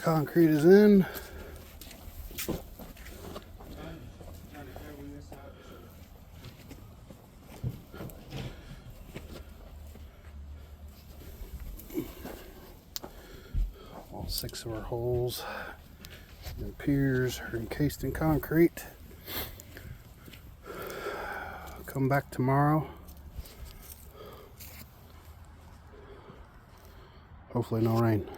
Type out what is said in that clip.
concrete is in. All 6 of our holes and piers are encased in concrete. Come back tomorrow. Hopefully no rain.